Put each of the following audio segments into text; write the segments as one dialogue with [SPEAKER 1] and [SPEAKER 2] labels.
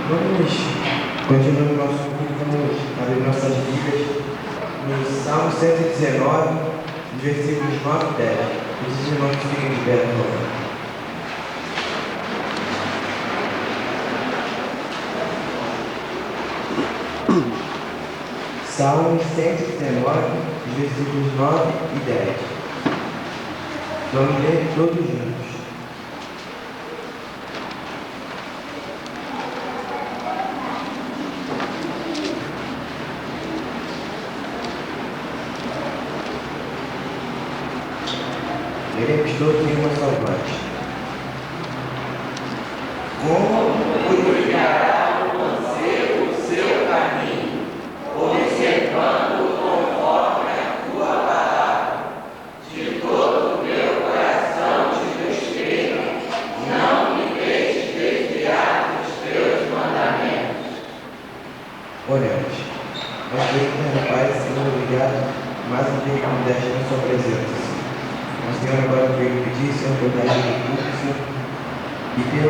[SPEAKER 1] Vamos continuar o nosso culto, vamos abrir nossas Bíblias no Salmo 119, versículos 9 e 10. Os irmãos que fiquem de pé, por favor. Salmo 119, versículos 9 e 10. Vamos ler todos juntos. Leremos todos em uma só voz. Como purificará o mancebo o seu caminho, observando conforme a tua palavra. De todo o meu coração te busquei, não me deixes desviar dos teus mandamentos. Oremos. Nós pedimos, Pai, Senhor, obrigado mais um dia que nos deste na sua presença. Mas, Senhor, agora eu venho pedir, Senhor, pelo carinho do culto, Senhor, e pelo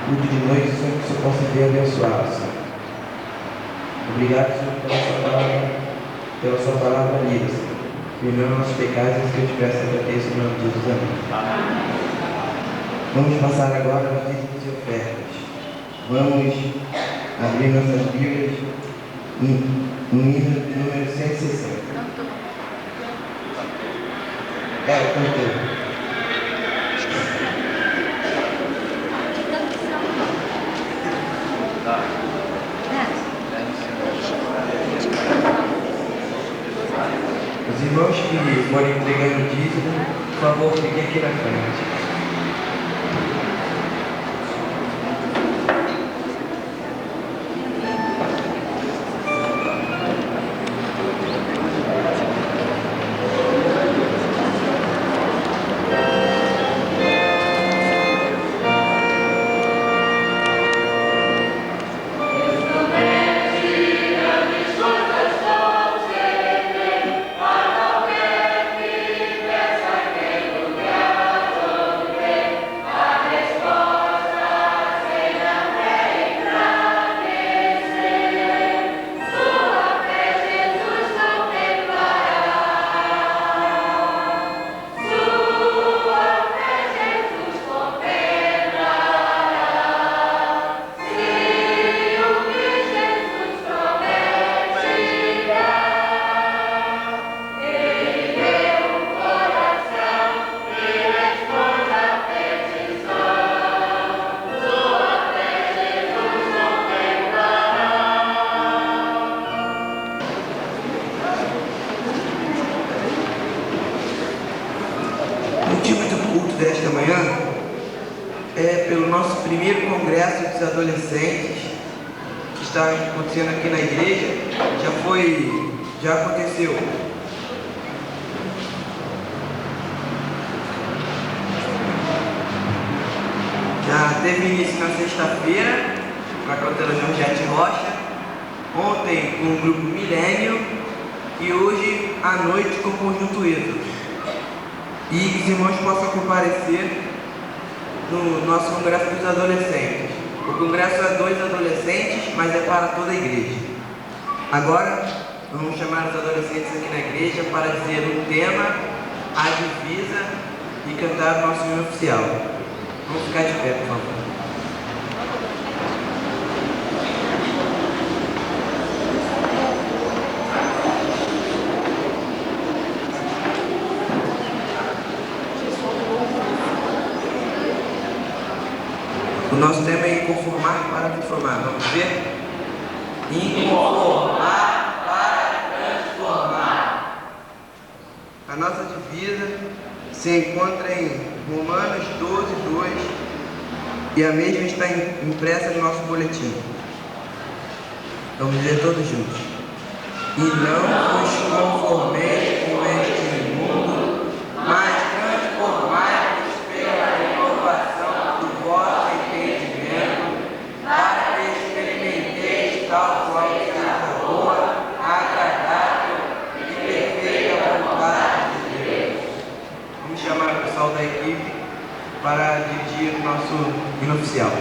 [SPEAKER 1] culto de noite, Senhor, que o Senhor possa ver abençoado, Senhor. Obrigado, Senhor, pela sua palavra livre, Senhor. Perdoa nossos pecados e que eu te peço a Deus em nome de Jesus. Amém. Vamos passar agora aos dízimos e ofertas. Vamos abrir nossas Bíblias no livro de número 160. O cantor. Os irmãos que forem entregando o dízimo, por favor, fiquem aqui na frente. Desta manhã é pelo nosso primeiro congresso dos adolescentes que está acontecendo aqui na igreja. Já aconteceu. Já teve início na sexta-feira com a cantora Jorgette Rocha, ontem com o grupo Milênio e hoje à noite com o Conjunto Êxodo. E os irmãos possam comparecer no nosso congresso dos adolescentes. O congresso é 2 adolescentes, mas é para toda a igreja. Agora, vamos chamar os adolescentes aqui na igreja para dizer o tema, a divisa e cantar o nosso hino oficial. Vamos ficar de pé, por favor. O nosso tema é inconformar para transformar. Vamos ver? Inconformar para transformar. A nossa divisa se encontra em Romanos 12, 2 e a mesma está impressa no nosso boletim. Vamos ler todos juntos. E não vos conformeis com este mundo, mas transformai-vos pela renovação do vosso entendimento, para que experimenteis tal qual seja a boa, agradável e perfeita vontade de Deus. Vamos chamar o pessoal da equipe para dirigir o nosso hino oficial.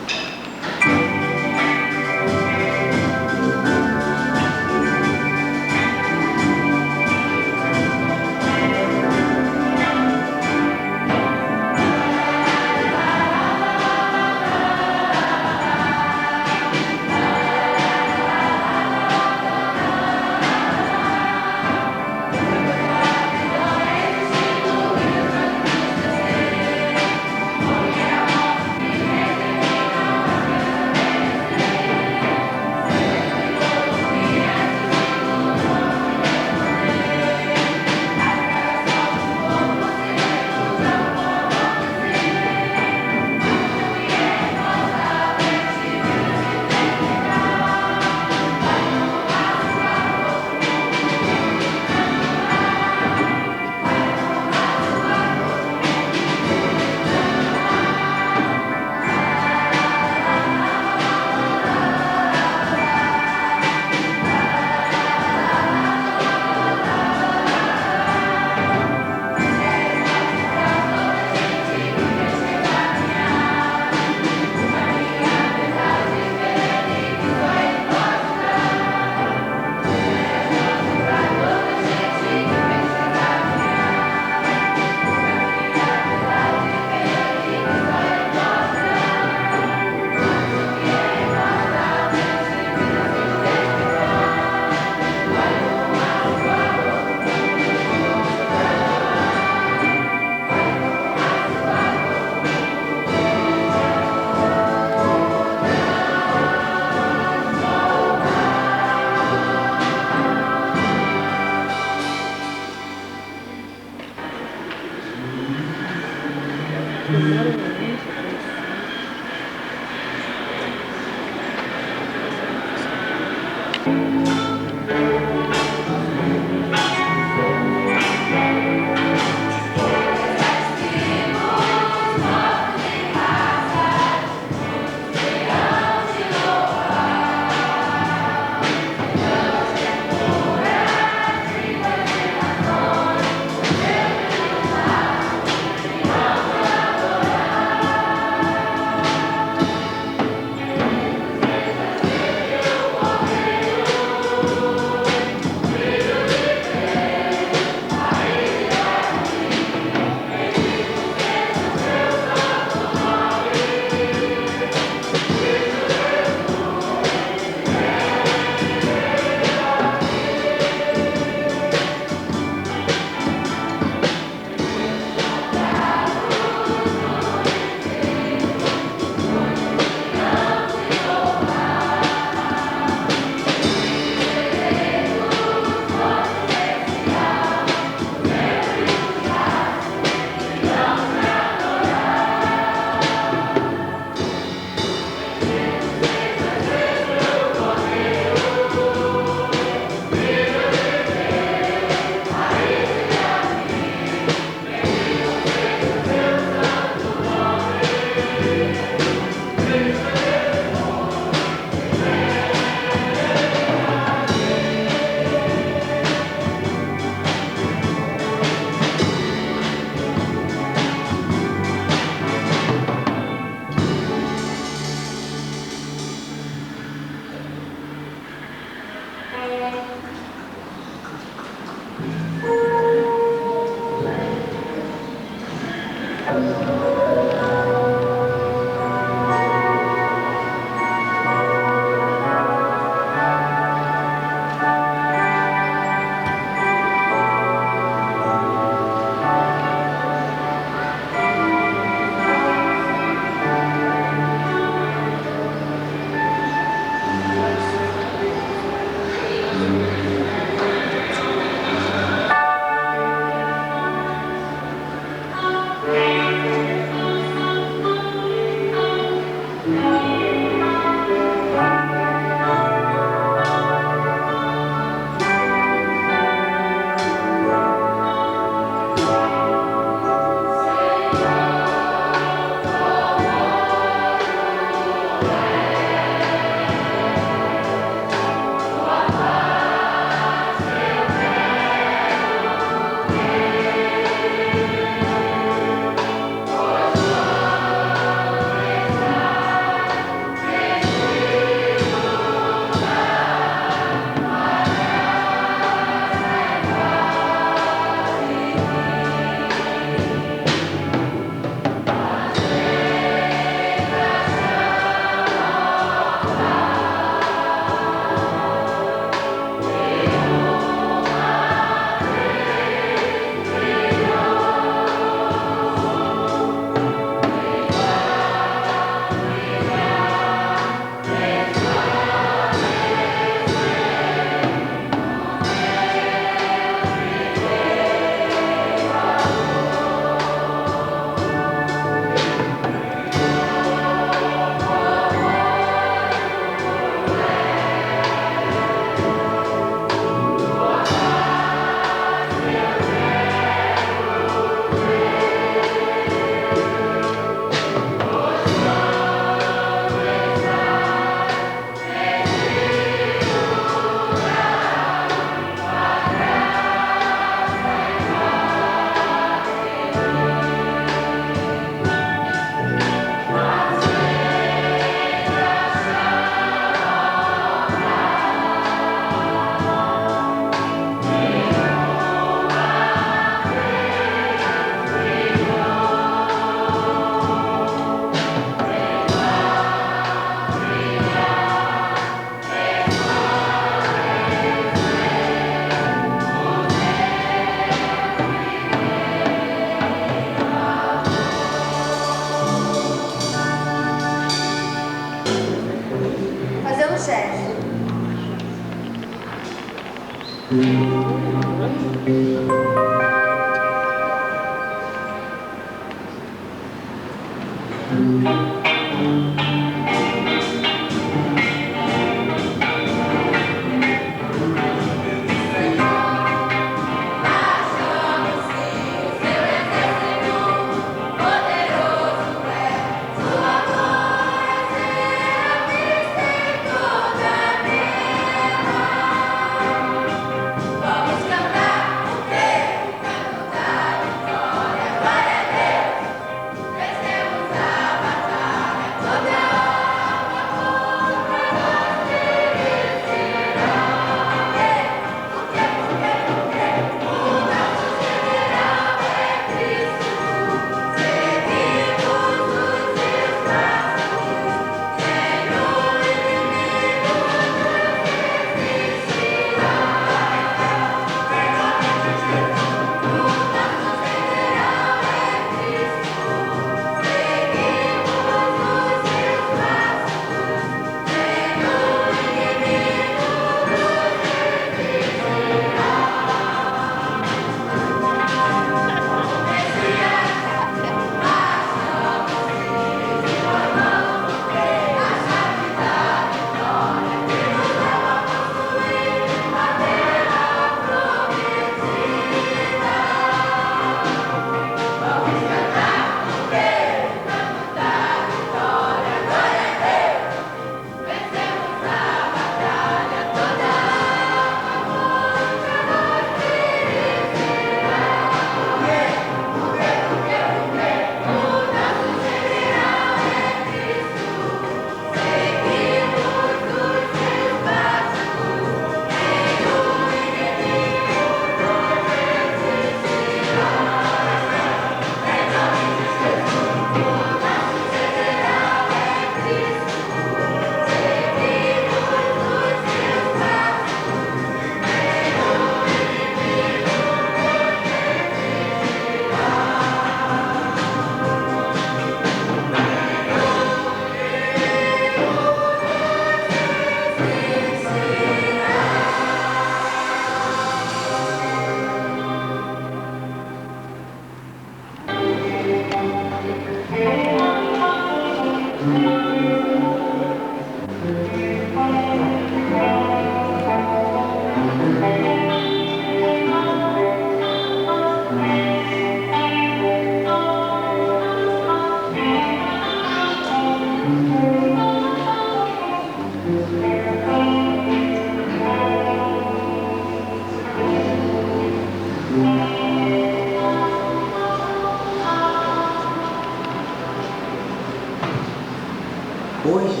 [SPEAKER 2] Hoje,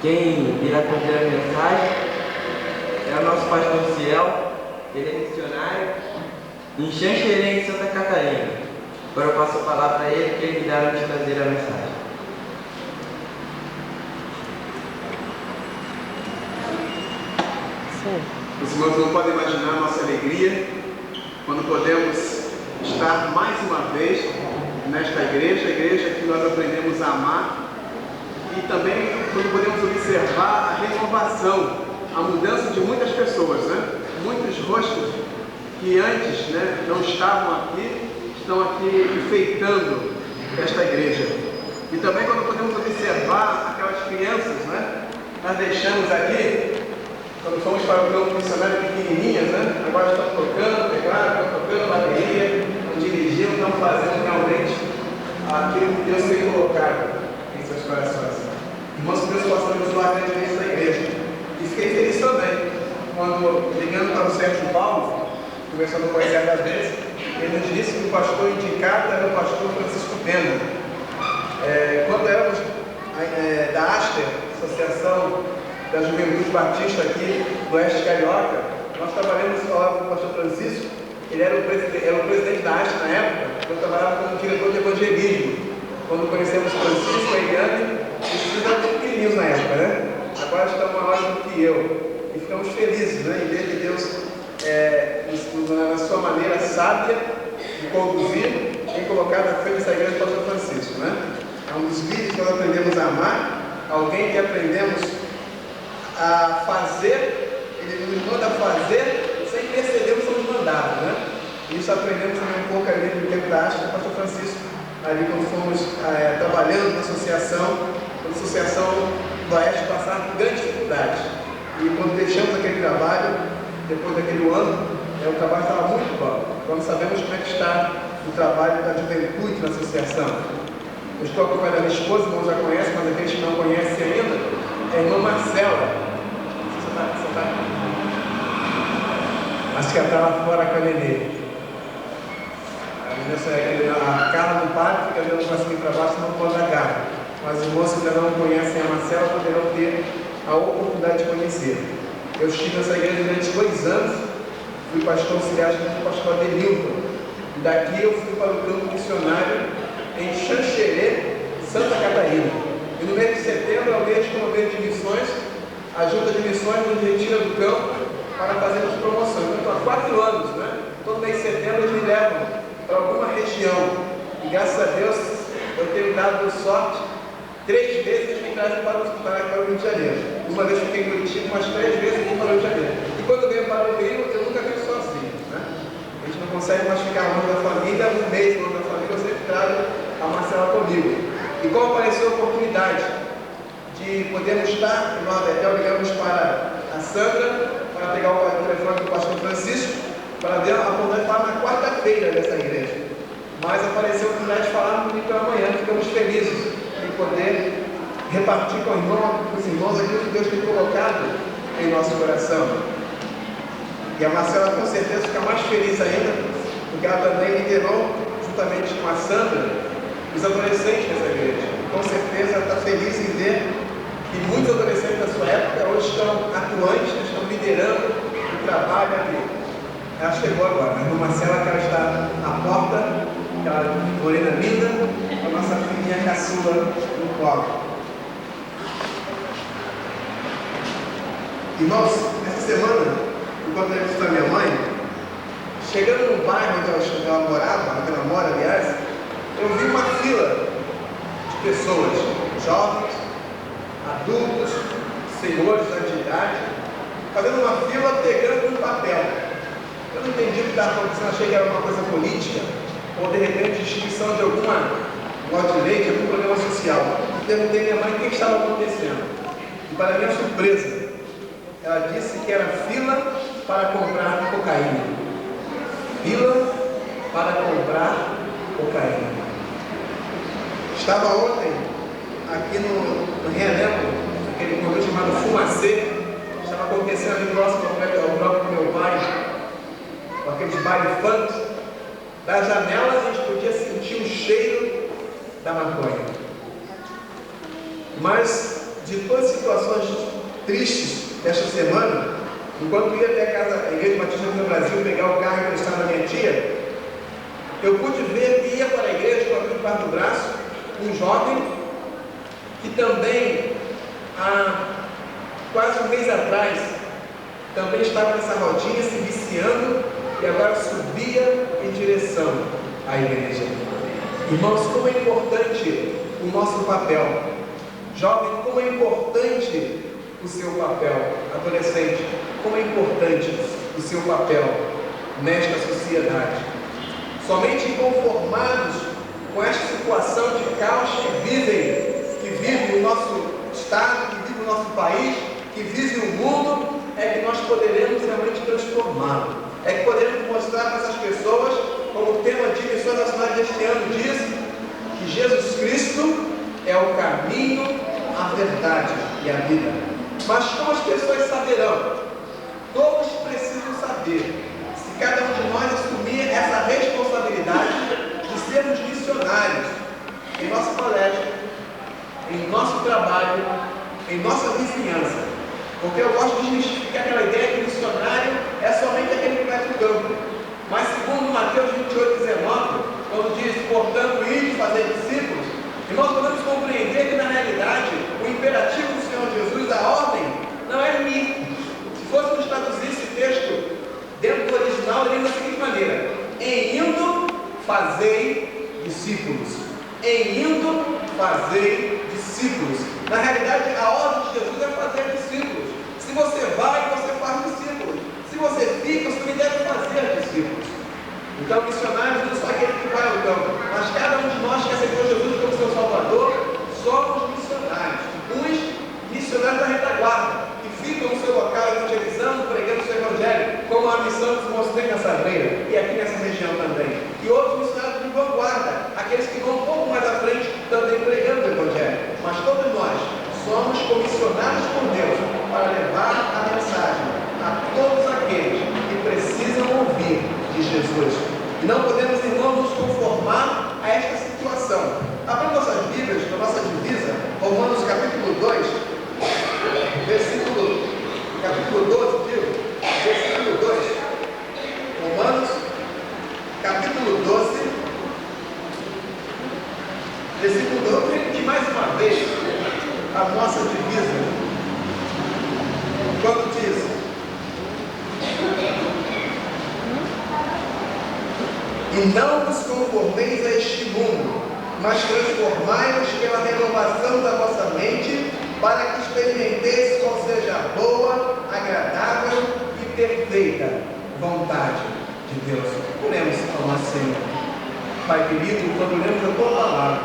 [SPEAKER 2] quem irá trazer a mensagem é o nosso pastor Ciel, ele é missionário em Xanxerê, em Santa Catarina. Agora eu passo a palavra para ele, que ele me dará de trazer a mensagem.
[SPEAKER 3] Os irmãos não podem imaginar a nossa alegria quando podemos estar mais uma vez nesta igreja, a igreja que nós aprendemos a amar, e também quando podemos observar a renovação, a mudança de muitas pessoas, né? Muitos rostos que antes, né, não estavam aqui, estão aqui enfeitando esta igreja. E também quando podemos observar aquelas crianças, né? Nós deixamos aqui, quando fomos para o campo missionário pequenininhas, né? Agora estão tocando teclado, estão tocando bateria, estão dirigindo, estão fazendo realmente aquilo que Deus tem colocado em seus corações. Irmãos, que Deus possa abençoar grandemente da igreja. E fiquei feliz também, quando, ligando para o Sérgio Paulo, conversando com ele certa vez, ele nos disse que o pastor indicado era o pastor Francisco Pena. Quando éramos da Aster, Associação da Juventude Batista aqui do Oeste Carioca, nós trabalhamos com o pastor Francisco. Ele era o presidente da Aster na época, eu trabalhava como diretor de evangelismo. Quando conhecemos Francisco e a Eliane, eles eram pequenininhos na época, né? Agora estão maiores do que eu. E ficamos felizes, né? Em ver que Deus, na sua maneira sábia de conduzir, tem colocado à frente dessa igreja do pastor Francisco, né? É um dos vídeos que nós aprendemos a amar, alguém que aprendemos a fazer, ele nos manda fazer intercedemos somos mandados, né? Isso aprendemos também um pouco ali no tempo da arte do pastor Francisco, ali quando fomos trabalhando na associação, quando a associação do Oeste passava por grandes dificuldades. E quando deixamos aquele trabalho, depois daquele ano, o trabalho estava muito bom. Agora sabemos como é que está o trabalho da juventude na associação. Eu estou acompanhando a minha esposa, irmão já conhece, mas aqueles que não conhecem ainda, é a irmã Marcela. Acho que ela está lá fora com a Nenê. A Carla do padre fica vendo para cima e para baixo, não pode dar carro. Mas os irmãos que ainda não conhecem a Marcela poderão ter a oportunidade de conhecer. Eu estive nessa igreja durante 2 anos, fui pastor auxiliar junto com o pastor Adenilton. E daqui eu fui para o campo missionário em Xanxerê, Santa Catarina. E no mês de setembro é o mês de promover de missões, a junta de missões nos retira do campo para fazermos promoções. Então, há 4 anos, né? Todo mês de setembro eles me levam para alguma região. E graças a Deus eu tenho dado sorte. 3 vezes eles me trazem para o Rio de Janeiro. Uma vez fiquei em Curitiba, mas 3 vezes eu vim para o Rio de Janeiro. E quando eu venho para o Rio, eu nunca venho sozinho, né? A gente não consegue mais ficar longe da família, um mês longe da família, eu sempre trago a Marcela comigo. E como apareceu a oportunidade de podermos estar em Nova Betel, ligamos para a Sandra, para pegar o telefone do pastor Francisco, para dar a oportunidade de falar na quarta-feira dessa igreja. Mas apareceu a oportunidade de falar no domingo pela manhã, ficamos felizes em poder repartir com os irmãos aquilo que Deus tem colocado em nosso coração. E a Marcela com certeza fica mais feliz ainda, porque ela também liderou, juntamente com a Sandra, os adolescentes dessa igreja. Com certeza ela está feliz em ver que muitos adolescentes da sua época hoje estão atuantes, estão liderando o trabalho aqui. Ela chegou agora, a irmã Marcela, que ela está à porta, aquela morena linda, a nossa filhinha caçula no colo. Irmãos, essa semana, enquanto eu visitei a minha mãe, chegando no bairro onde ela morava, onde ela mora, aliás, eu vi uma fila de pessoas, jovens, adultos, senhores de idade, fazendo uma fila pegando um papel. Eu não entendi o que estava acontecendo, achei que era uma coisa política, ou de repente inscrição de alguma lote de leite, algum programa social. Perguntei à minha mãe o que estava acontecendo. E para minha surpresa, ela disse que era fila para comprar cocaína. Fila para comprar cocaína. Estava ontem aqui no Realengo, aquele conjunto chamado Fumacê, estava acontecendo ali próximo ao bloco do meu pai, com aqueles baile funk. Da janela a gente podia sentir o cheiro da maconha. Mas de todas as situações tristes desta semana, enquanto ia até a Igreja Batista do Brasil pegar o carro emprestado da minha tia, eu pude ver que ia para a igreja com aquilo embaixo do braço, um jovem que também há quase um mês atrás também estava nessa rodinha se viciando e agora subia em direção à igreja. Irmãos, como é importante o nosso papel. Jovem, como é importante o seu papel. Adolescente, como é importante o seu papel nesta sociedade. Somente inconformados com esta situação de caos que vive o nosso estado, que vive o nosso país, que vive o mundo, é que nós poderemos realmente transformá-lo. É que poderemos mostrar para essas pessoas, como o tema de missões nacionais deste ano diz, que Jesus Cristo é o caminho, a verdade e a vida. Mas como as pessoas saberão? Todos precisam saber. Se cada um de nós assumir essa responsabilidade de sermos missionários em nosso colégio, em nosso trabalho, em nossa vizinhança. Porque eu gosto de desmistificar aquela ideia que o missionário é somente aquele que vai para o campo. Mas segundo Mateus 28:19, quando diz, portanto, ide fazer discípulos, e nós podemos compreender que na realidade o imperativo do Senhor Jesus, a ordem, não é ir. Se fôssemos traduzir esse texto dentro do original, ele diz da seguinte maneira: em indo, fazei discípulos. Em indo, fazei discípulos. Na realidade, a ordem de Jesus é fazer discípulos. Se você vai, você faz discípulos. Se Se você fica, você também deve fazer discípulos. Então, missionários não é só aquele que vai ao campo, mas cada um de nós que aceitou Jesus como seu Salvador, somos missionários. Uns missionários da retaguarda, que ficam no seu local evangelizando, pregando o seu evangelho, como a missão que se mostrei nessa aldeia e aqui nessa região também. E outros missionários de vanguarda, aqueles que vão um pouco mais à frente, também pregando o evangelho. Mas todos nós somos comissionados por Deus para levar a mensagem a todos aqueles que precisam ouvir de Jesus. E não podemos, irmãos, nos conformar a esta situação. Abra nossas Bíblias, na nossa divisa, Romanos capítulo 2, capítulo 12, versículo 2. Romanos capítulo 12, versículo 2. Vou repetir mais uma vez a nossa divisa. Quando diz: e não vos conformeis a este mundo, mas transformai-vos pela renovação da vossa mente, para que experimenteis qual seja a boa, agradável e perfeita vontade de Deus. Oremos ao nosso Senhor. Pai querido, quando lemos a tua palavra,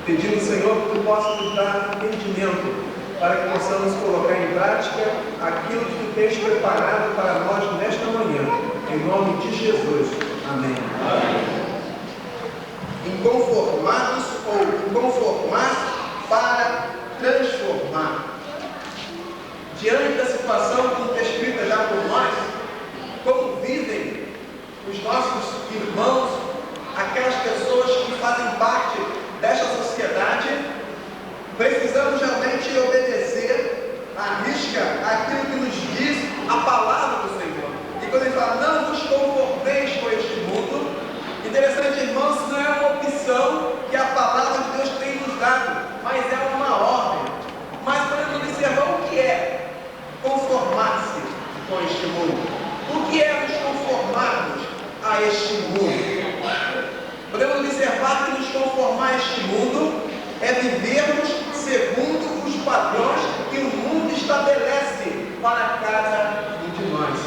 [SPEAKER 3] pedimos, Senhor, que tu possas nos dar entendimento, para que possamos colocar em prática aquilo que tu tens preparado para nós nesta manhã. Em nome de Jesus. Amém. Inconformados ou inconformar para transformar. Diante da situação que é escrita já por nós, como vivem os nossos irmãos, aquelas pessoas que fazem parte desta sociedade, precisamos realmente obedecer à risca aquilo que nos diz a palavra do Senhor. E quando ele fala, não vos conformeis com este mundo, interessante, irmãos, não é uma opção que a palavra de Deus tem nos dado, mas é uma ordem. Mas podemos observar o que é conformar-se com este mundo. O que é nos conformarmos a este mundo? Podemos observar que nos conformar a este mundo é vivermos segundo os padrões que o mundo estabelece para cada um de nós.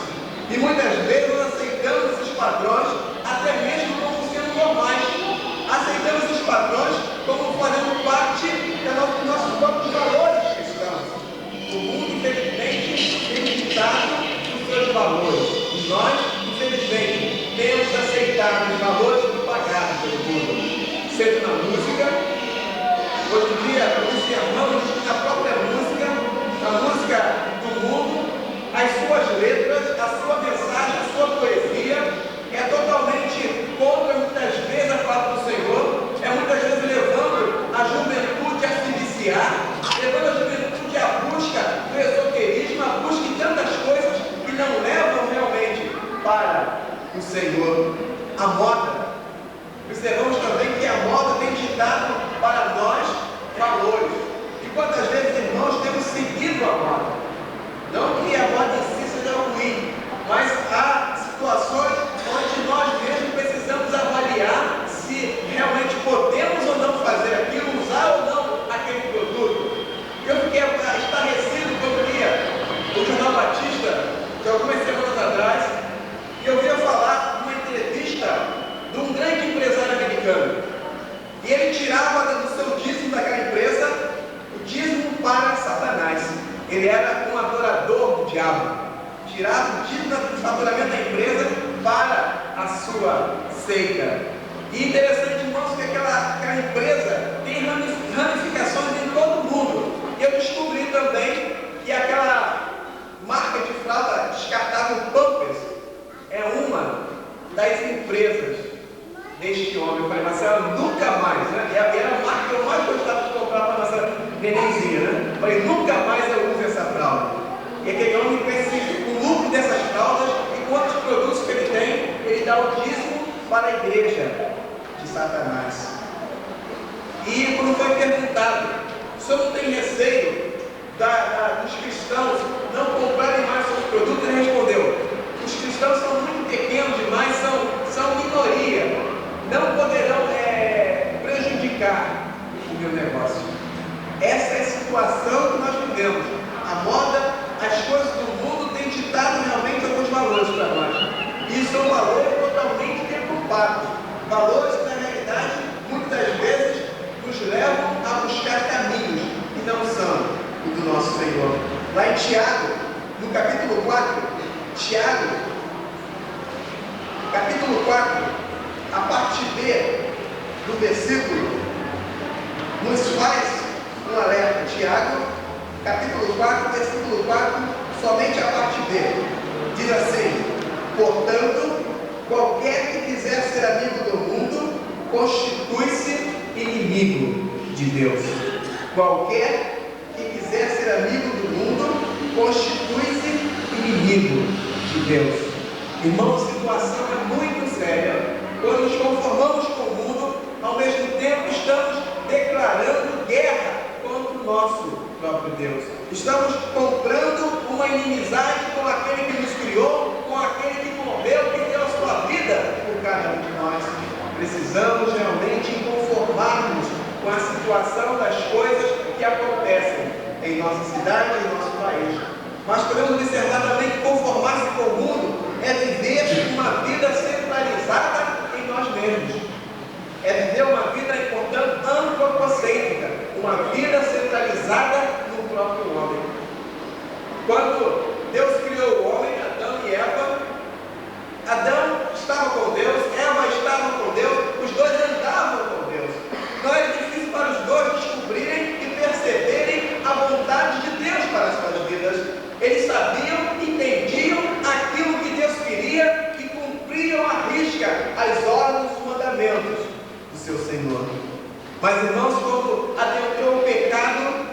[SPEAKER 3] E muitas vezes nós aceitamos esses padrões até mesmo como sendo normais. Aceitamos esses padrões como fazendo parte dos nossos próprios valores cristãos. O mundo, infelizmente, tem ditado os seus valores. E nós, infelizmente, temos aceitado os valores propagados pelo mundo. Seja na música, hoje em dia, observamos na própria música, a música do mundo, as suas letras, a sua mensagem, a sua poesia é totalmente contra, muitas vezes, a palavra do Senhor, é muitas vezes levando a juventude a se viciar, levando a juventude à busca do esoterismo, à busca de tantas coisas que não levam realmente para o Senhor. A moda. Observamos também que a moda tem ditado para nós valores. E quantas vezes, irmãos, temos seguido a moda? Não que a moda em si seja ruim, mas há situações onde nós mesmos precisamos avaliar se realmente podemos ou não fazer aquilo, usar ou não aquele produto. Eu fiquei estarrecido quando lia o Jornal Batista, de algumas semanas atrás, e eu via falar de uma entrevista de um grande empresário americano. E ele tirava do seu dízimo daquela empresa o dízimo para Satanás. Ele era um adorador do diabo. Tirava o dízimo do faturamento da empresa para a sua seita. E interessante, irmãos, que aquela empresa tem ramificações em todo o mundo. E eu descobri também que aquela marca de fralda descartável Pampers é uma das empresas deste homem. Eu falei, Marcelo, nunca mais, né? Era a marca que eu mais gostava de comprar para a nossa nenenzinha, né? Eu falei, nunca mais eu uso essa fralda. E aquele homem, com o lucro dessas fraldas e quantos produtos que ele tem, ele dá o dízimo para a igreja de Satanás. E quando foi perguntado, o senhor não tem receio dos cristãos não comprarem mais seus produtos? Ele respondeu, os cristãos são muito pequenos demais, são minoria, não poderão prejudicar o meu negócio. Essa é a situação que nós vivemos. A moda, as coisas do mundo têm ditado realmente alguns valores. e são valores totalmente deturpados. Valores que, na realidade, muitas vezes nos levam a buscar caminhos que não são o do nosso Senhor. Lá em Tiago, no capítulo 4, Tiago, capítulo 4, a parte B do versículo, nos faz um alerta. Tiago, capítulo 4, versículo 4, somente a parte B, diz assim: portanto, qualquer que quiser ser amigo do mundo, constitui-se inimigo de Deus. Qualquer que quiser ser amigo do mundo, constitui-se inimigo de Deus. Irmão, a situação é muito séria. Quando nos conformamos com o mundo, ao mesmo tempo estamos declarando guerra contra o nosso próprio Deus. Estamos comprando uma inimizade com aquele que nos criou, com aquele que morreu, que deu a sua vida por cada um de nós. Precisamos realmente conformarmos com a situação das coisas que acontecem em nossa cidade e em nosso país. Mas podemos observar também que conformar-se com o mundo é viver uma vida centralizada em nós mesmos. É viver uma vida, portanto, antropocêntrica, uma vida centralizada no próprio homem. Quando Deus criou o homem, Adão e Eva, Adão estava com Deus, Eva estava com Deus, os dois andavam com Deus. Não é difícil para os dois descobrirem e perceberem a vontade de Deus para as suas vidas. Eles sabiam, entendiam aquilo que Deus queria e cumpriam à risca as ordens e os mandamentos do seu Senhor. Mas, irmãos, quando adentrou o pecado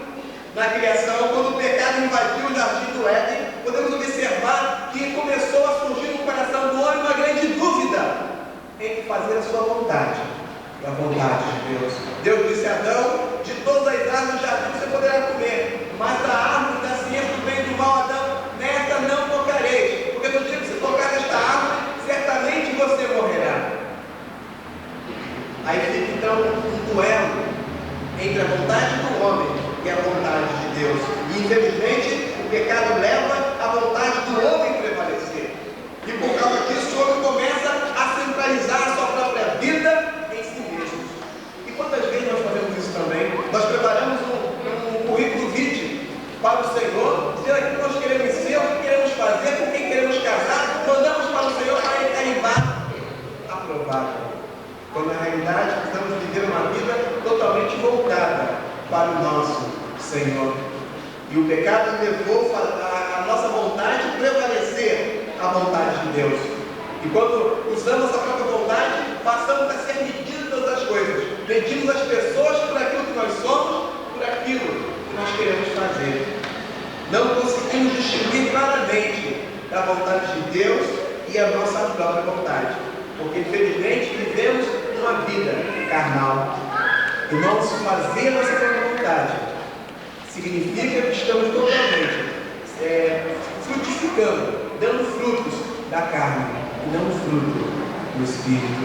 [SPEAKER 3] na criação, quando o pecado invadiu o jardim do Éden, podemos observar que começou a surgir no coração do homem uma grande dúvida entre fazer a sua vontade e a vontade de Deus. Deus disse a Adão: de todas as árvores do jardim você poderá comer, mas da árvore da ciência do bem e do mal, Adão, nesta não tocareis, porque no dia que você tocar nesta árvore, certamente você morrerá. Aí fica então um duelo entre a vontade do homem e a vontade de Deus. E infelizmente o pecado leva a vontade do homem prevalecer. E por causa disso o homem começa a centralizar a sua própria vida em si mesmo. E quantas vezes nós fazemos isso também? Nós preparamos um currículo vitae para o Senhor, dizendo aquilo que nós queremos ser, o que queremos fazer, com quem queremos casar, mandamos para o Senhor para ele carimbar aprovado. Quando na realidade precisamos viver uma vida totalmente voltada para o nosso Senhor. E o pecado levou a nossa vontade a prevalecer a vontade de Deus. E quando usamos a própria vontade, passamos a ser medidos todas as coisas. Medimos as pessoas por aquilo que nós somos, por aquilo que nós queremos fazer. Não conseguimos distinguir claramente a vontade de Deus e a nossa própria vontade. Porque infelizmente vivemos uma vida carnal. Irmãos, fazer a nossa própria vontade significa que estamos totalmente frutificando, dando frutos da carne e não fruto do Espírito.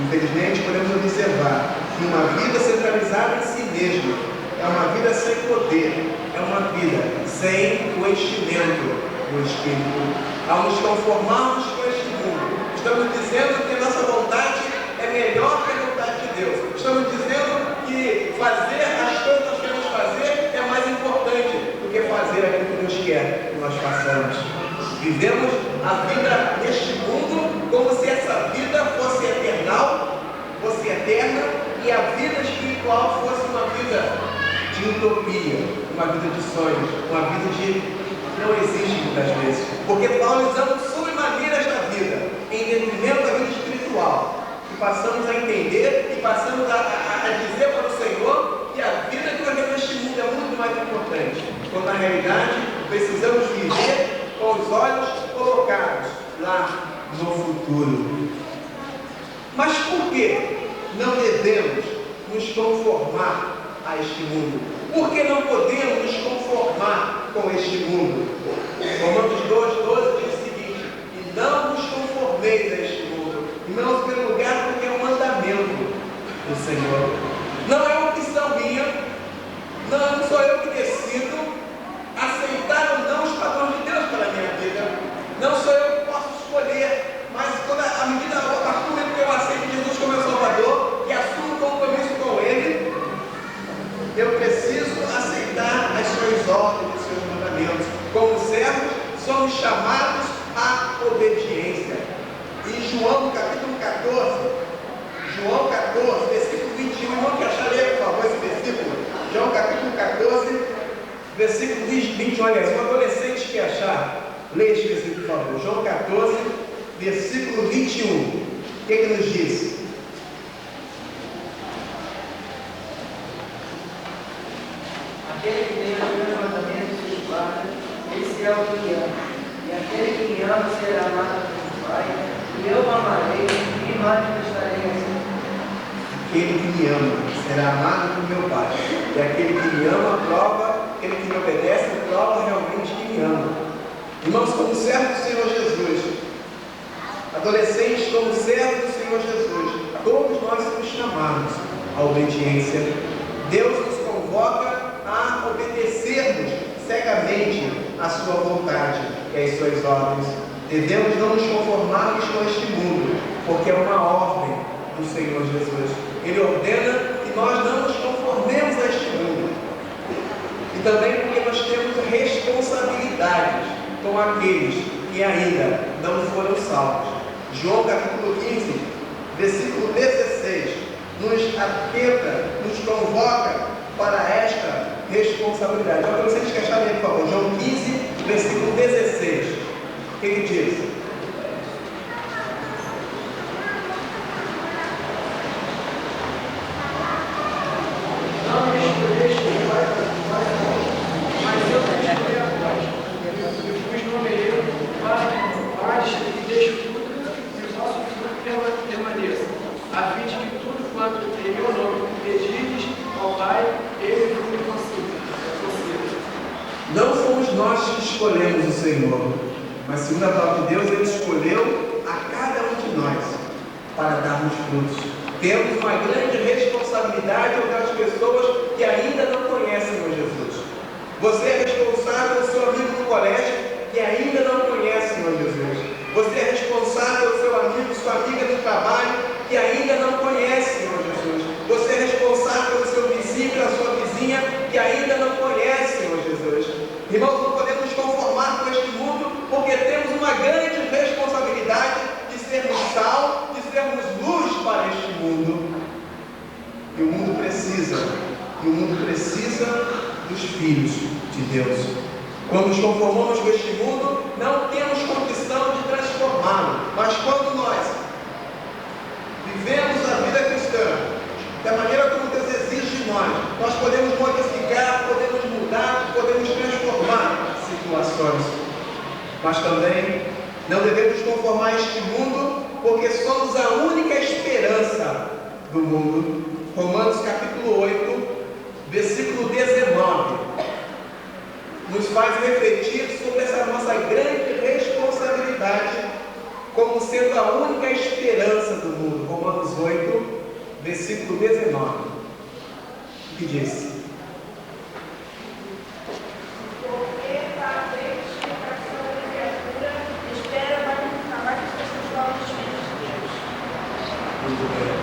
[SPEAKER 3] Infelizmente podemos observar que uma vida centralizada em si mesmo é uma vida sem poder, é uma vida sem o enchimento do Espírito. Ao nos conformarmos com este mundo, estamos dizendo que a nossa vontade é melhor que a vontade de Deus. Estamos dizendo que fazer as coisas que nós queremos fazer é mais importante do que fazer aquilo que Deus quer que nós façamos. Vivemos a vida neste mundo como se essa vida fosse eternal, fosse eterna, e a vida espiritual fosse uma vida de utopia, uma vida de sonhos, uma vida que não existe muitas vezes. Porque valorizamos sobremaneira esta vida, em detrimento da vida espiritual. E passamos a entender e passamos a dizer para o Senhor que a vida que nós temos neste mundo é muito mais importante. Quando na realidade precisamos viver com os olhos colocados lá no futuro. Mas por que não devemos nos conformar a este mundo? Por que não podemos nos conformar com este mundo? Romanos 2,12 diz o seguinte: e não nos conformeis a este mundo. Não, em primeiro lugar, porque é um mandamento do Senhor. Não é uma opção minha, não sou eu que decido aceitar ou não os padrões de Deus para a minha vida. Não sou eu que posso escolher, mas eu preciso aceitar as suas ordens, os seus mandamentos. Como servos, somos chamados à obediência. Em João capítulo 14, versículo 21, irmão que achar, ler, por favor, esse versículo. João capítulo 14, versículo 21, aliás, um adolescente que achar, leia esse versículo, por favor. João 14, versículo 21. O que nos diz?
[SPEAKER 4] Aquele que tem os meus mandamentos e os guarda, esse é o que me ama. E aquele que me ama será amado pelo Pai, e eu o amarei e manifestarei a si.
[SPEAKER 3] Aquele que me ama será amado por meu Pai. E aquele que me ama prova, aquele que me obedece prova realmente que me ama. Irmãos, como servos do Senhor Jesus, adolescentes como servos do Senhor Jesus, todos nós somos chamados à obediência. Deus nos convoca a obedecermos cegamente a sua vontade e as suas ordens. Devemos não nos conformarmos com este mundo, porque é uma ordem do Senhor Jesus. Ele ordena que nós não nos conformemos a este mundo. E também porque nós temos responsabilidades com aqueles que ainda não foram salvos. João capítulo 15, versículo 16, nos atenta, nos convoca para esta responsabilidade. Então, vocês querem achar bem, por favor, João 15, versículo 16. O que diz?
[SPEAKER 4] Não me escolheste mas eu te escolhi a vós. Eu vos nomeei para que deixe tudo e o vosso fruto permaneça, a fim de que tudo quanto em meu nome pedires ao Pai, Ele vos conceda.
[SPEAKER 3] Não fomos nós que escolhemos o Senhor, mas segundo a palavra de Deus, Ele escolheu a cada um de nós para darmos frutos. Temos uma grande responsabilidade com aquelas pessoas que ainda não conhecem o Jesus. Você é responsável pelo seu amigo no colégio que ainda não conhece o Senhor Jesus. Você é responsável pelo seu amigo, sua amiga do trabalho que ainda não conhece o Senhor Jesus. Você é responsável pelo seu vizinho, pela sua vizinha que ainda não conhece o Senhor Jesus. Irmãos, não podemos nos conformar com este mundo, porque temos uma grande responsabilidade de sermos sal, de sermos luz para este mundo. E o mundo precisa dos filhos de Deus. Quando nos conformamos com este mundo, não temos condição de transformá-lo. Mas quando nós vivemos a vida cristã da maneira como Deus exige de nós, nós podemos modificar, podemos mudar, podemos transformar situações. Mas também não devemos conformar a este mundo, porque somos a única esperança do mundo. Romanos capítulo 8, versículo 19, nos faz refletir sobre essa nossa grande responsabilidade como sendo a única esperança do mundo. Romanos 8, versículo 19, o que diz?
[SPEAKER 5] Porque para ver a explicação da criatura espera a manifestação dos filhos de Deus.
[SPEAKER 3] Muito bem.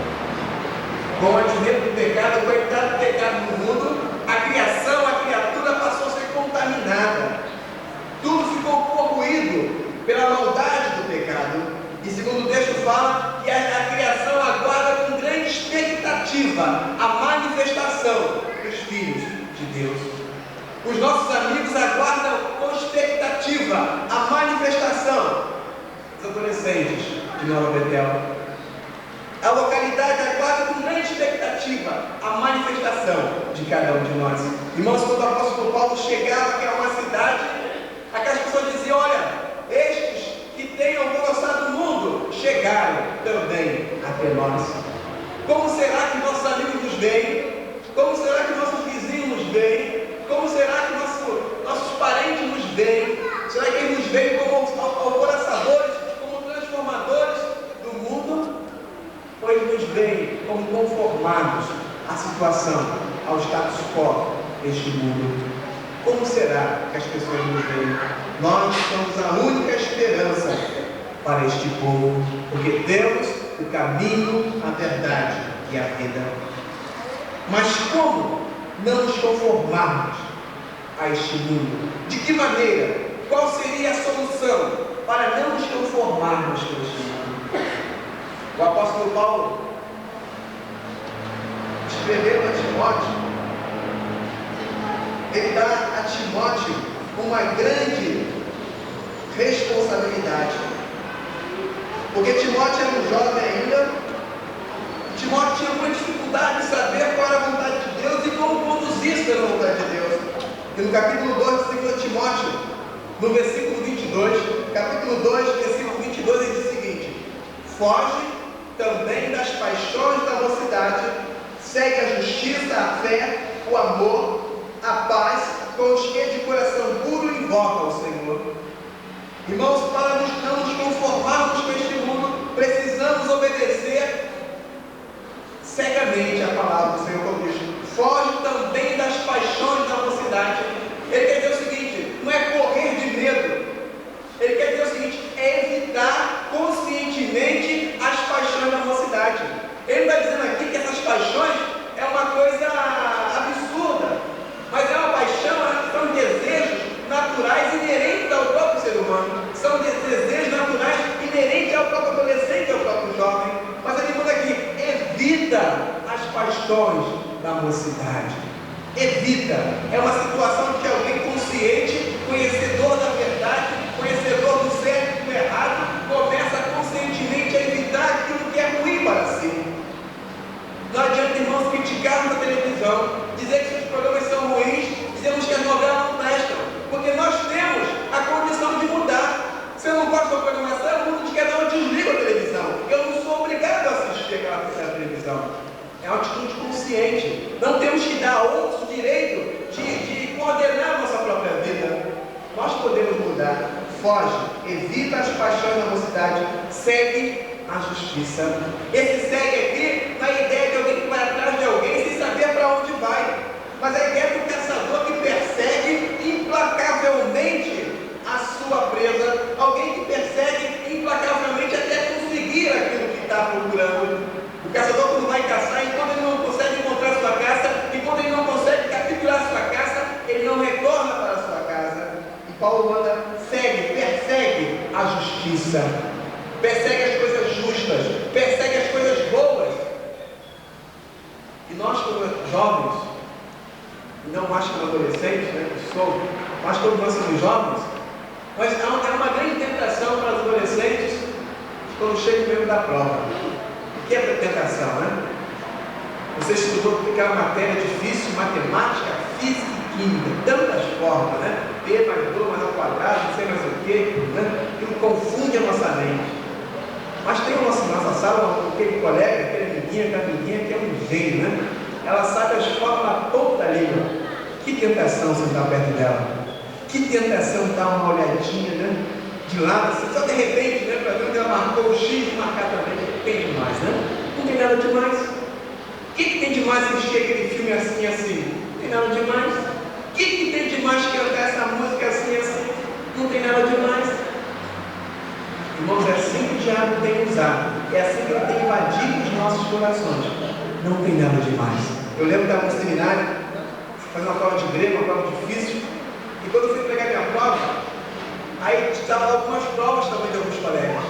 [SPEAKER 3] Com o advento do pecado, com a entrada do pecado no mundo, a criatura passou a ser contaminada. Tudo ficou corroído pela maldade do pecado. E segundo o texto fala que a criação aguarda com grande expectativa a manifestação dos filhos de Deus. Os nossos amigos aguardam com expectativa a manifestação dos adolescentes de Nova Betel. A localidade aguarda com grande expectativa a manifestação de cada um de nós. Irmãos, quando o apóstolo Paulo chegava aqui a uma cidade, aquelas pessoas diziam: olha, estes que têm alvoroçado o mundo chegaram também até nós. Como será que nossos amigos nos veem? Como será que nossos vizinhos nos veem? Como será que nossos parentes nos veem? Será que eles nos veem como alvoroçadores, como transformadores do mundo? Ou eles nos veem como conformados à situação, ao status quo deste mundo? Como será que as pessoas nos veem? Nós somos a única esperança para este povo, porque temos o caminho, a verdade e a vida. Mas como não nos conformarmos a este mundo. De que maneira? Qual seria a solução para não nos conformarmos com este mundo? O apóstolo Paulo, escrevendo a Timóteo, ele dá a Timóteo uma grande responsabilidade. Porque Timóteo era um jovem ainda, Timóteo tinha muita dificuldade de saber qual era a vontade de Deus e como conduzir-se pela vontade de Deus. E no capítulo 2 de 2 Timóteo, no versículo 22, capítulo 2, versículo 22, ele diz o seguinte: foge também das paixões da mocidade, segue a justiça, a fé, o amor, a paz, com os que de coração puro invocam o Senhor. Irmãos, para não nos conformarmos com este mundo, precisamos obedecer cegamente a palavra do Senhor, como diz: foge também das paixões da mocidade. Ele quer dizer o seguinte, não é correr de medo. Ele quer dizer o seguinte, é evitar conscientemente as paixões da mocidade. Ele está dizendo aqui que essas paixões é uma coisa absurda, mas é uma paixão, são desejos naturais inerentes ao próprio ser humano, são desejos naturais inerentes ao próprio adolescente, ao próprio jovem. Mas ele manda aqui: evita as paixões da mocidade. Evita. É uma situação de alguém consciente, conhecedor da verdade, conhecedor do certo e do errado, começa conscientemente a evitar aquilo que é ruim para si. Não adianta, irmãos, criticarmos a televisão, dizer que os programas são ruins, dizemos que as novelas não prestam, porque nós temos a condição de mudar. Se eu não gosto da programação, o mundo de cada um desliga a televisão. Eu não sou obrigado a assistir aquela televisão. É uma atitude consciente. Não temos que dar a outros o direito de coordenar a nossa própria vida. Nós podemos mudar. Foge, evita as paixões da mocidade, segue a justiça. Esse segue aqui na ideia de alguém que vai atrás de alguém sem saber para onde vai. Mas a ideia do caçador que persegue implacavelmente a sua presa, alguém que persegue implacavelmente até conseguir aquilo que está procurando. O caçador, quando vai caçar, enquanto ele não consegue encontrar sua caça, enquanto ele não consegue capturar sua caça, ele não retorna para a sua casa. E Paulo manda: segue, persegue a justiça, persegue as coisas justas, persegue as coisas boas. E nós, como jovens, não mais como adolescentes, né, que sou, mas como nós somos jovens, mas há uma grande tentação para os adolescentes quando chegam mesmo da prova. O que é tentação, né? Você estudou aquela matéria difícil, matemática, física e química, tantas formas, né? P mais 2 mais ao quadrado, não sei mais o quê, né? Aquilo confunde a nossa mente. Mas tem a nossa sala, aquele colega, aquela menina que é um gênio, né? Ela sabe as formas na ponta da língua. Que tentação sentar perto dela. Que tentação dar uma olhadinha, né? De lado, assim, só de repente, né? Para ver onde ela marcou o X e marcar também. Tem demais, né? Não tem nada demais. O que tem demais assistir aquele filme assim, assim? Não tem nada demais. O que tem demais cantar essa música assim, assim? Não tem nada demais. Irmãos, é assim que o diabo tem usado. É assim que ele tem invadido os nossos corações. Não tem nada demais. Eu lembro de estar no seminário, fazendo uma prova de grego, uma prova difícil. E quando eu fui pegar minha prova, aí estavam algumas provas também de alguns colegas.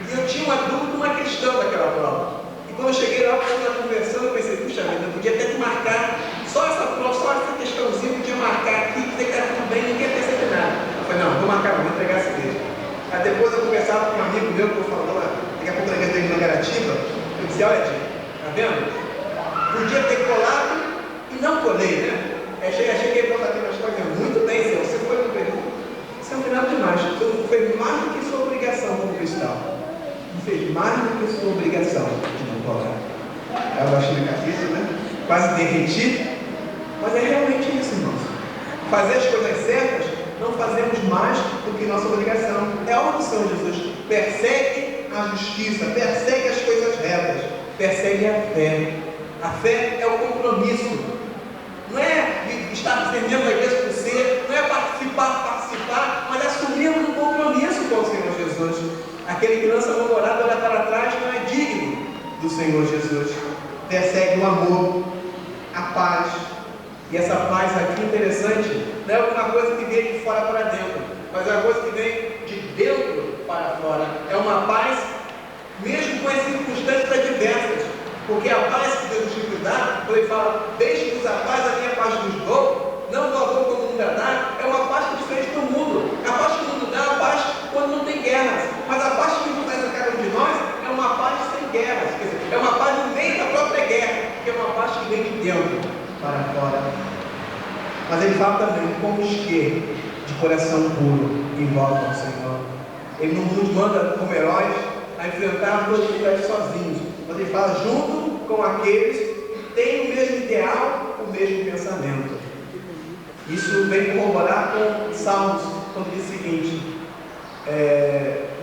[SPEAKER 3] E eu tinha uma dúvida, uma questão daquela prova. E quando eu cheguei lá, eu estava conversando, eu pensei: puxa vida, eu podia até que marcar só essa prova, só essa questãozinha, eu podia marcar aqui, dizer que está tudo bem, ninguém ia perceber nada. Eu falei: não, vou marcar, vou entregar esse texto. Aí depois eu conversava com um amigo meu, que eu falava: daqui a pouco eu entreguei uma negativa. Eu disse: olha, Tio, tá vendo? Podia ter colado e não colei, né? Aí cheguei para fazer umas coisas muito bem, Senhor. Você foi no período. Você não fez nada demais. Você não fez mais do que sua obrigação como cristão. Não fez mais do que sua obrigação de não colar. Aí eu baixei minha cabeça, né? Quase derreti. Mas é realmente isso, irmãos. Fazer as coisas certas, não fazemos mais do que nossa obrigação. É a obra do Senhor Jesus. Persegue a justiça, persegue as coisas retas, persegue a fé. A fé é o compromisso. Não é estar defendendo a igreja por ser, não é participar, mas assumirmos um compromisso com o Senhor Jesus. Aquele que lança a mão dourada e olha para trás não é digno do Senhor Jesus. Persegue o amor, a paz, E essa paz aqui interessante, não é alguma coisa que vem de fora para dentro, mas é uma coisa que vem de dentro para fora. É uma paz mesmo com as circunstâncias adversas, porque a paz que Deus nos dá, quando Ele fala, deixe-vos a paz, a minha paz vos dou, não do amor como o mundo dá, é uma paz que é diferente do mundo. A paz que o mundo dá é uma paz quando não tem guerras, mas a paz que Deus traz a cada um de nós é uma paz sem guerras, quer dizer, é uma paz no meio da própria guerra, que é uma paz que vem de dentro para fora. Mas Ele fala também, como os que de coração puro invocam o Senhor. Ele não nos manda como heróis a enfrentar todos os dificuldades sozinhos, mas Ele fala junto com aqueles que têm o mesmo ideal, o mesmo pensamento. Isso vem corroborar com Salmos, quando diz o seguinte: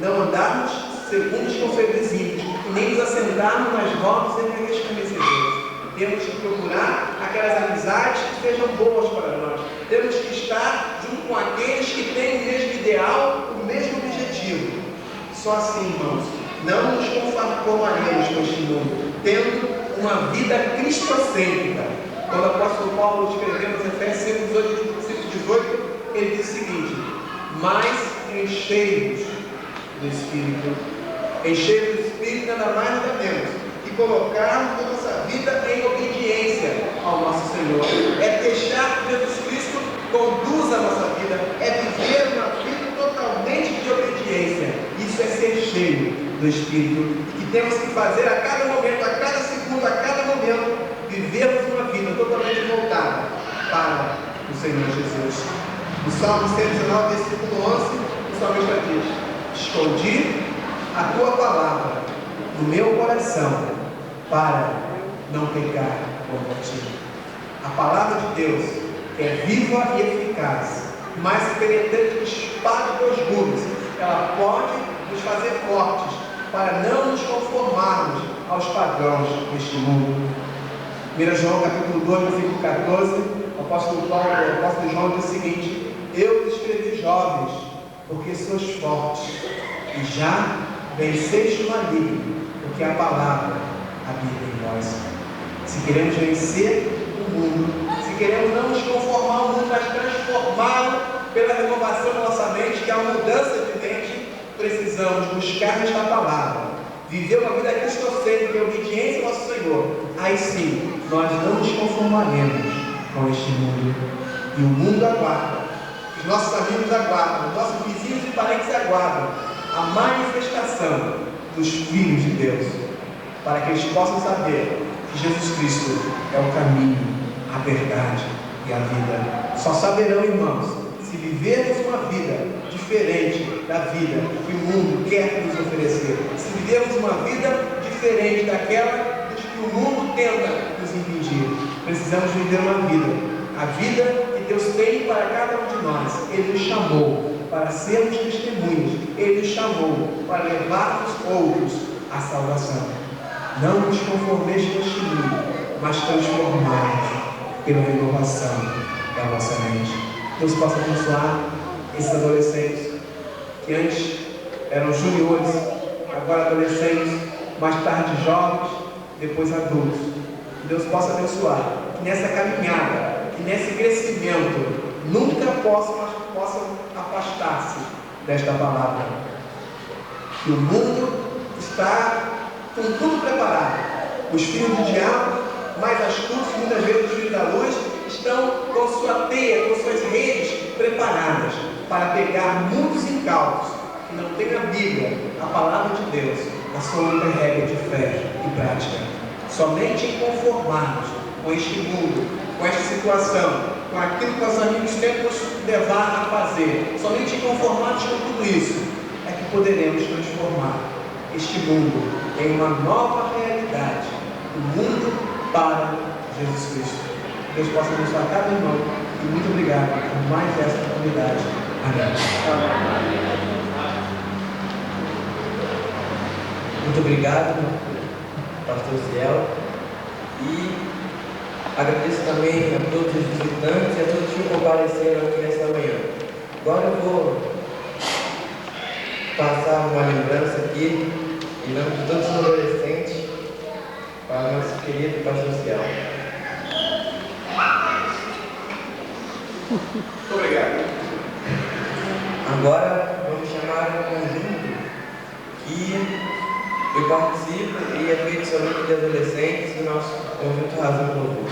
[SPEAKER 3] não andarmos segundo os conselhos ímpios, e nem nos assentarmos nas rodas entre os escarnecedores. Temos que procurar aquelas amizades que sejam boas para nós. Temos que estar junto com aqueles que têm o mesmo ideal, o mesmo objetivo. Só assim, irmãos, não nos conformaremos com este mundo, tendo uma vida cristocêntrica. Quando o apóstolo Paulo escreveu nos Efésios 5:18, ele diz o seguinte: mas enchei-vos do Espírito. Enchei-vos do Espírito nada mais nada menos que colocarmos a nossa vida em obediência ao nosso Senhor. É deixar que Jesus Cristo conduza a nossa vida, é viver uma vida totalmente de obediência. Isso é ser cheio do Espírito, e que temos que fazer a cada momento, a cada segundo, a cada momento, vivermos uma vida totalmente voltada para o Senhor Jesus. No Salmo 119, versículo 11, o salmista diz: escondi a tua palavra no meu coração para não pecar contra ti. A palavra de Deus, que é viva e eficaz, mais penetrante que espada de 2 gumes, ela pode nos fazer fortes para não nos conformarmos aos padrões deste mundo. 1 João capítulo 2, versículo 14, o apóstolo João diz o seguinte: eu vos escrevi, jovens, porque sois fortes e já venceste o maligno, porque a palavra habita em vós. Se queremos vencer o mundo, se queremos não nos conformar ao mundo, mas transformá-lo pela renovação da nossa mente, que é uma mudança de mente, precisamos buscar nesta palavra, viver uma vida cristocêntrica em obediência ao nosso Senhor. Aí sim, nós não nos conformaremos com este mundo. E o mundo aguarda, os nossos amigos aguardam, os nossos vizinhos e parentes aguardam a manifestação dos filhos de Deus, para que eles possam saber que Jesus Cristo é o caminho, a verdade e a vida. Só saberão, irmãos, se vivermos uma vida diferente da vida que o mundo quer nos oferecer, se vivermos uma vida diferente daquela que o mundo tenta nos impedir. Precisamos viver uma vida, a vida que Deus tem para cada um de nós. Ele nos chamou para sermos testemunhas, Ele nos chamou para levarmos outros à salvação. Não nos conformeis com este mundo, mas transformai-nos pela renovação da nossa mente. Deus possa abençoar esses adolescentes que antes eram juniores, agora adolescentes, mais tarde jovens, depois adultos. Que Deus possa abençoar que nessa caminhada, que nesse crescimento, nunca possam afastar-se desta palavra. Que o mundo está com tudo preparado. Os filhos do diabo, mais astutos, muitas vezes os filhos da luz, estão com sua teia, com suas redes preparadas para pegar muitos incautos que não têm a Bíblia, a palavra de Deus, a sua única regra de fé e prática. Somente em conformarmos com este mundo, com esta situação, com aquilo que os amigos tentam nos levar a fazer, somente em conformarmos com tudo isso, é que poderemos transformar este mundo em uma nova realidade, o mundo para Jesus Cristo. Deus possa abençoar cada irmão e muito obrigado por mais essa oportunidade. Amém.
[SPEAKER 2] Muito obrigado, pastor Ciel, e agradeço também a todos os visitantes e a todos que compareceram aqui nesta manhã. Agora eu vou passar uma lembrança aqui, em nome de todos os adolescentes, para o nosso querido pastor Ciel.
[SPEAKER 3] Muito obrigado.
[SPEAKER 2] Agora vamos chamar um conjunto que eu participo e é feito somente de adolescentes do nosso conjunto Razão do Louvor.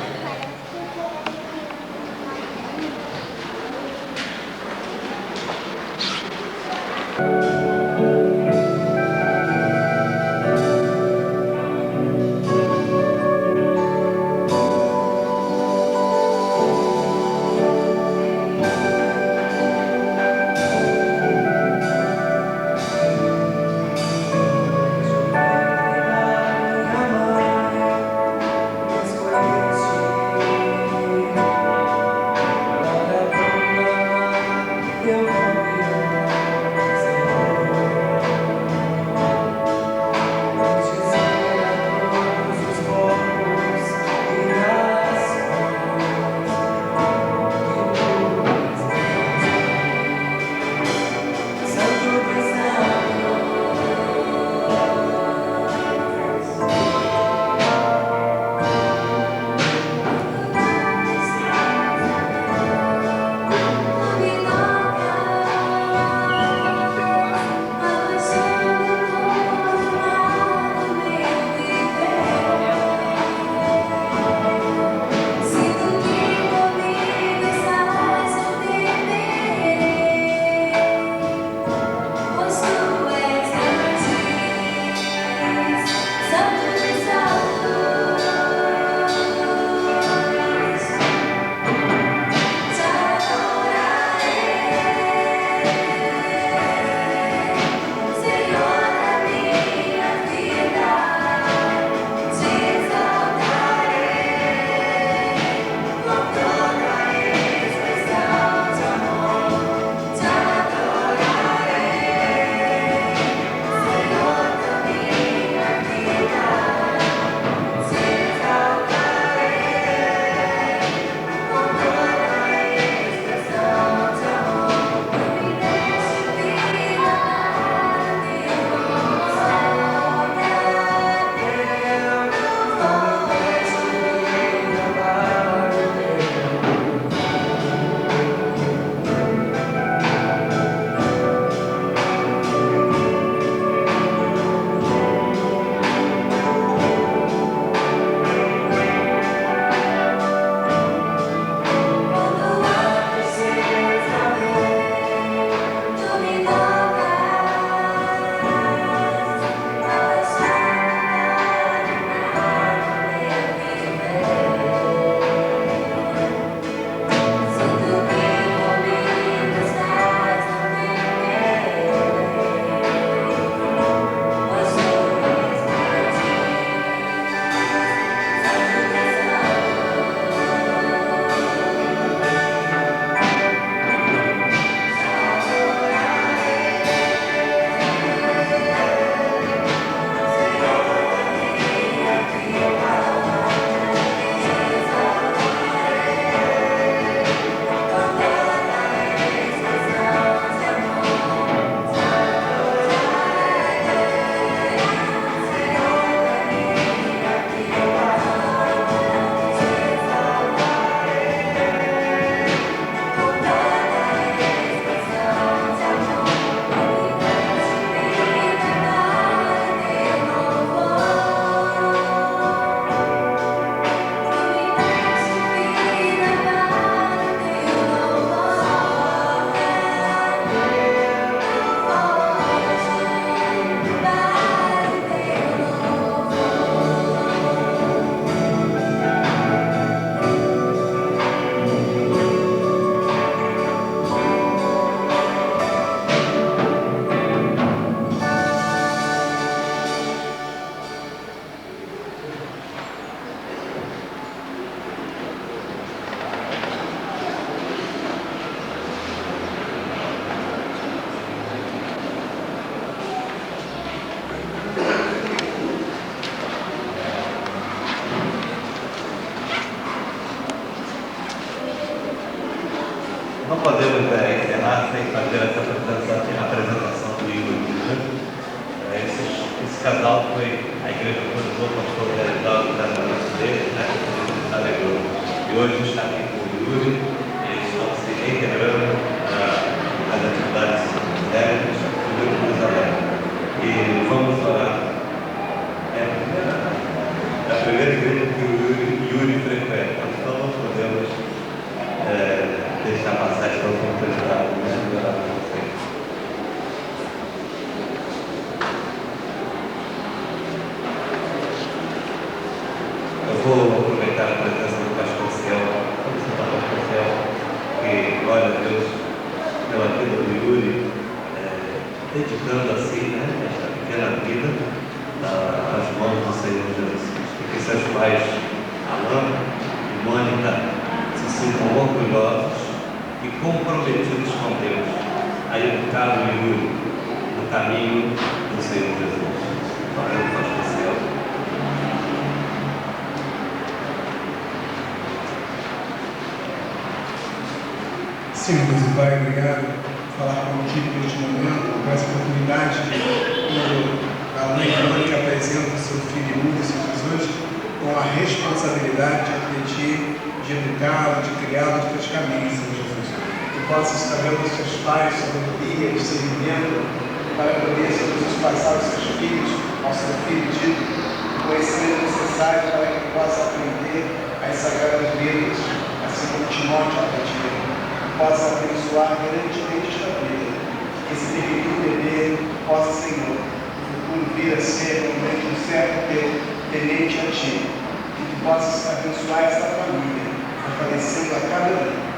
[SPEAKER 1] Não podemos encerrar sem fazer essa apresentação do Igor. Esse casal foi a igreja do pastor realizado da noite dele, né? E hoje está aqui com o Yuri, eles estão se a vida do Yuri, dedicando assim, né, esta pequena vida às mãos do Senhor Jesus. E que seus pais, Alan e Mônica, se sintam orgulhosos e comprometidos com Deus a educar o Yuri no caminho do Senhor Jesus. Valeu, pastor Celso.
[SPEAKER 6] Senhor Deus e Pai, obrigado por falar contigo neste momento, por essa oportunidade, quando a mãe e a mãe que apresenta o seu filho Yuri, Senhor Jesus, com a responsabilidade de ti, de educá-lo, de criá-lo, de teus caminhos, Senhor Jesus. Que possas estar vendo os seus pais, sabedoria, discernimento, para poder, Senhor Jesus, passar os seus filhos, ao seu filho dito, o conhecimento necessário para que possa aprender as sagradas letras, assim como Timóteo aprendia. Possa abençoar grandemente esta vida, que esse pequeno bebê possa, Senhor, no futuro vir a ser realmente um servo teu, temente a ti, que tu possas abençoar esta família, fortalecendo a cada um,